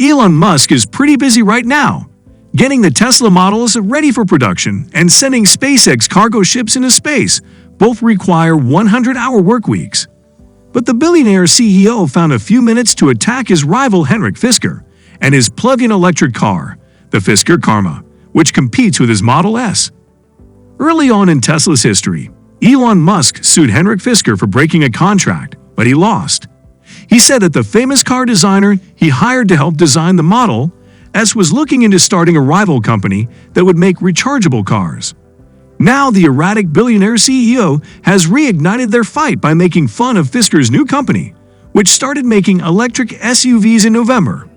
Elon Musk is pretty busy right now, getting the Tesla models ready for production and sending SpaceX cargo ships into space. Both require 100-hour work weeks. But the billionaire CEO found a few minutes to attack his rival Henrik Fisker and his plug-in electric car, the Fisker Karma, which competes with his Model S. Early on in Tesla's history, Elon Musk sued Henrik Fisker for breaking a contract, but he lost. He said that the famous car designer he hired to help design the Model S was looking into starting a rival company that would make rechargeable cars. Now the erratic billionaire CEO has reignited their fight by making fun of Fisker's new company, which started making electric SUVs in November.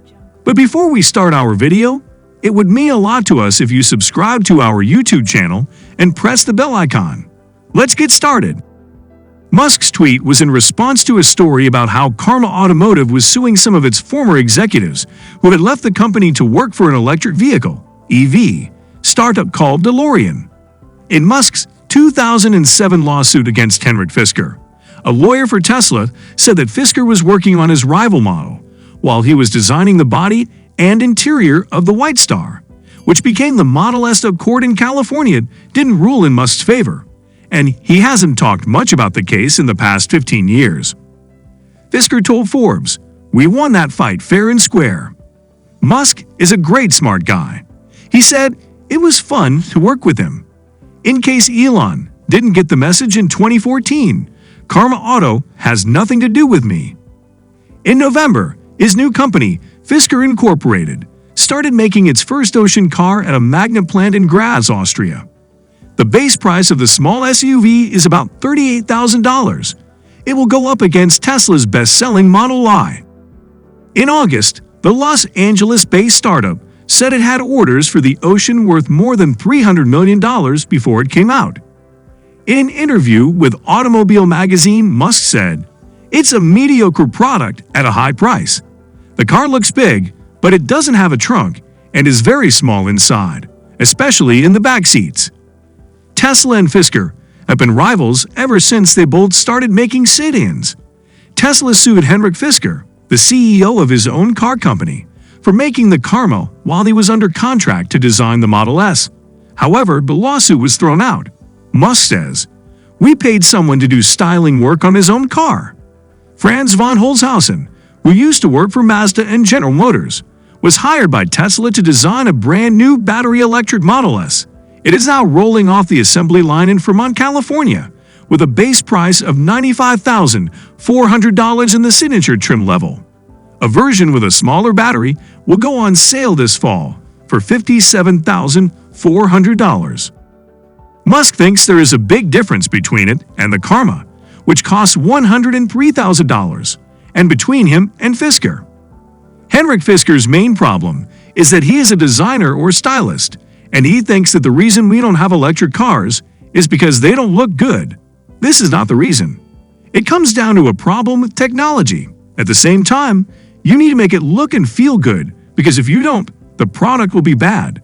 But before we start our video, it would mean a lot to us if you subscribe to our YouTube channel and press the bell icon. Let's get started. Musk's tweet was in response to a story about how Karma Automotive was suing some of its former executives who had left the company to work for an electric vehicle, EV, startup called DeLorean. In Musk's 2007 lawsuit against Henrik Fisker, a lawyer for Tesla said that Fisker was working on his rival model while he was designing the body and interior of the White Star, which became the Model S. A court in California didn't rule in Musk's favor, and he hasn't talked much about the case in the past 15 years. Fisker told Forbes, "We won that fight fair and square." Musk is a great smart guy. He said it was fun to work with him. In case Elon didn't get the message in 2014, Karma Auto has nothing to do with me. In November, his new company, Fisker Incorporated, started making its first ocean car at a magnet plant in Graz, Austria. The base price of the small SUV is about $38,000. It will go up against Tesla's best-selling Model Y. In August, the Los Angeles-based startup said it had orders for the Ocean worth more than $300 million before it came out. In an interview with Automobile Magazine, Musk said, "It's a mediocre product at a high price. The car looks big, but it doesn't have a trunk and is very small inside, especially in the back seats." Tesla and Fisker have been rivals ever since they both started making sedans. Tesla sued Henrik Fisker, the CEO of his own car company, for making the Karma while he was under contract to design the Model S. However, the lawsuit was thrown out. Musk says, "We paid someone to do styling work on his own car." Franz von Holzhausen, who used to work for Mazda and General Motors, was hired by Tesla to design a brand new battery electric Model S. It is now rolling off the assembly line in Fremont, California, with a base price of $95,400 in the signature trim level. A version with a smaller battery will go on sale this fall for $57,400. Musk thinks there is a big difference between it and the Karma, which costs $103,000, and between him and Fisker. Henrik Fisker's main problem is that he is a designer or stylist, and he thinks that the reason we don't have electric cars is because they don't look good. This is not the reason. It comes down to a problem with technology. At the same time, you need to make it look and feel good, because if you don't, the product will be bad.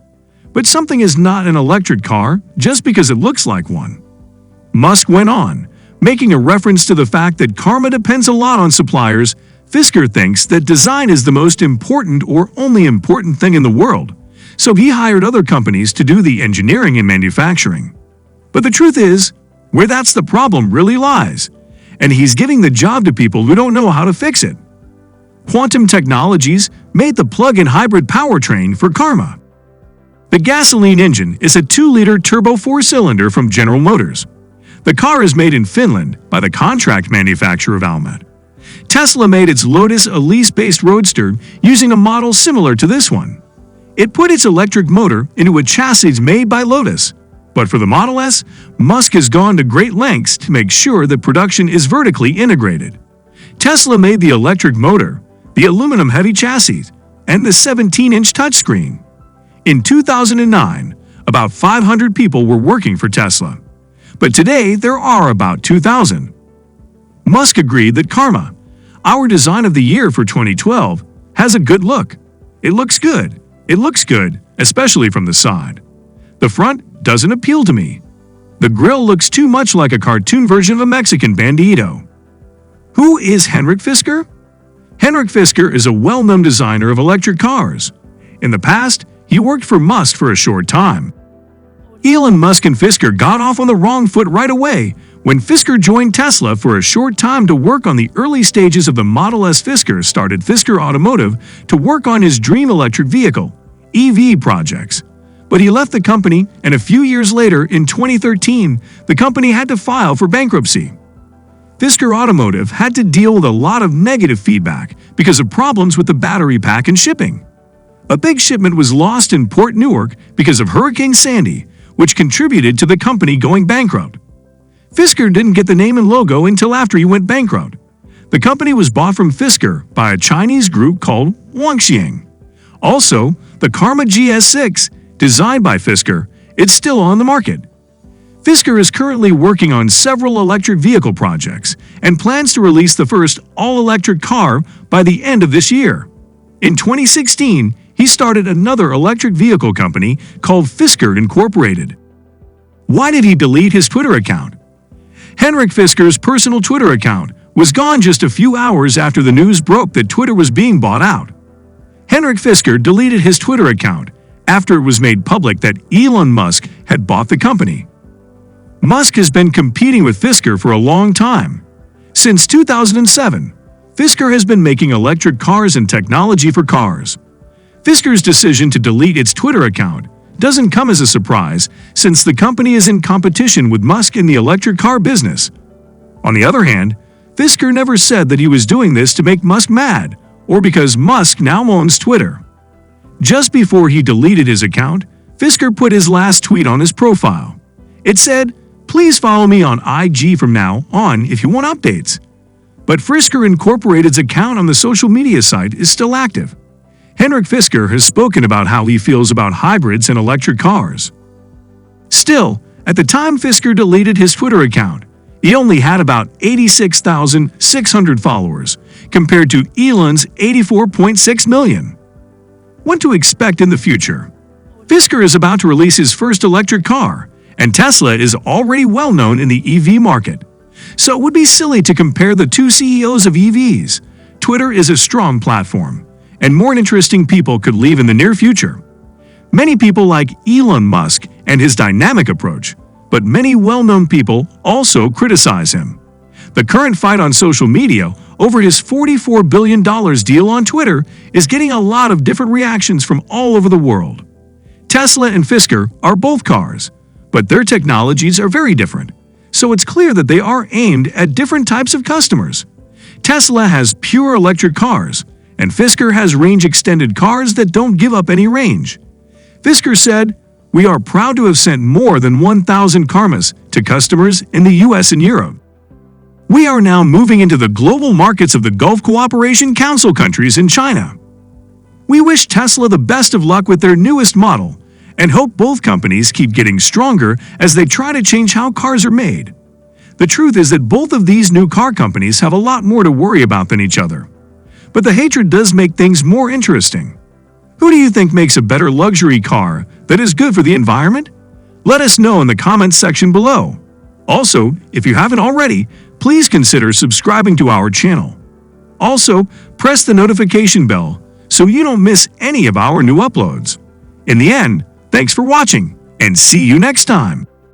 But something is not an electric car just because it looks like one. Musk went on, making a reference to the fact that Karma depends a lot on suppliers. Fisker thinks that design is the most important or only important thing in the world, so he hired other companies to do the engineering and manufacturing. But the truth is, where that's the problem really lies, and he's giving the job to people who don't know how to fix it. Quantum Technologies made the plug-in hybrid powertrain for Karma. The gasoline engine is a 2-liter turbo 4-cylinder from General Motors. The car is made in Finland by the contract manufacturer Valmet. Tesla made its Lotus Elise-based roadster using a model similar to this one. It put its electric motor into a chassis made by Lotus. But for the Model S, Musk has gone to great lengths to make sure that production is vertically integrated. Tesla made the electric motor, the aluminum-heavy chassis, and the 17-inch touchscreen. In 2009, about 500 people were working for Tesla. But today, there are about 2,000. Musk agreed that Karma, our design of the year for 2012, has a good look. It looks good. It looks good, especially from the side. The front doesn't appeal to me. The grille looks too much like a cartoon version of a Mexican bandito. Who is Henrik Fisker? Henrik Fisker is a well-known designer of electric cars. In the past, he worked for Musk for a short time. Elon Musk and Fisker got off on the wrong foot right away when Fisker joined Tesla for a short time to work on the early stages of the Model S. Fisker started Fisker Automotive to work on his dream electric vehicle, EV projects. But he left the company, and a few years later, in 2013, the company had to file for bankruptcy. Fisker Automotive had to deal with a lot of negative feedback because of problems with the battery pack and shipping. A big shipment was lost in Port Newark because of Hurricane Sandy, which contributed to the company going bankrupt. Fisker didn't get the name and logo until after he went bankrupt. The company was bought from Fisker by a Chinese group called Wangxiang. Also, the Karma GS6, designed by Fisker, it's still on the market. Fisker is currently working on several electric vehicle projects and plans to release the first all-electric car by the end of this year. In 2016, he started another electric vehicle company called Fisker Incorporated. Why did he delete his Twitter account? Henrik Fisker's personal Twitter account was gone just a few hours after the news broke that Twitter was being bought out. Henrik Fisker deleted his Twitter account after it was made public that Elon Musk had bought the company. Musk has been competing with Fisker for a long time. Since 2007, Fisker has been making electric cars and technology for cars. Fisker's decision to delete its Twitter account doesn't come as a surprise since the company is in competition with Musk in the electric car business. On the other hand, Fisker never said that he was doing this to make Musk mad or because Musk now owns Twitter. Just before he deleted his account, Fisker put his last tweet on his profile. It said, "Please follow me on IG from now on if you want updates." But Fisker Incorporated's account on the social media site is still active. Henrik Fisker has spoken about how he feels about hybrids and electric cars. Still, at the time Fisker deleted his Twitter account, he only had about 86,600 followers, compared to Elon's 84.6 million. What to expect in the future? Fisker is about to release his first electric car, and Tesla is already well known in the EV market. So it would be silly to compare the two CEOs of EVs. Twitter is a strong platform, and more interesting people could leave in the near future. Many people like Elon Musk and his dynamic approach, but many well-known people also criticize him. The current fight on social media over his $44 billion deal on Twitter is getting a lot of different reactions from all over the world. Tesla and Fisker are both cars, but their technologies are very different, so it's clear that they are aimed at different types of customers. Tesla has pure electric cars, and Fisker has range-extended cars that don't give up any range. Fisker said, "We are proud to have sent more than 1,000 Karmas to customers in the US and Europe. We are now moving into the global markets of the Gulf Cooperation Council countries in China. We wish Tesla the best of luck with their newest model and hope both companies keep getting stronger as they try to change how cars are made. The truth is that both of these new car companies have a lot more to worry about than each other. But the hatred does make things more interesting. Who do you think makes a better luxury car that is good for the environment? Let us know in the comments section below. Also, if you haven't already, please consider subscribing to our channel. Also, press the notification bell so you don't miss any of our new uploads. In the end, thanks for watching, and see you next time.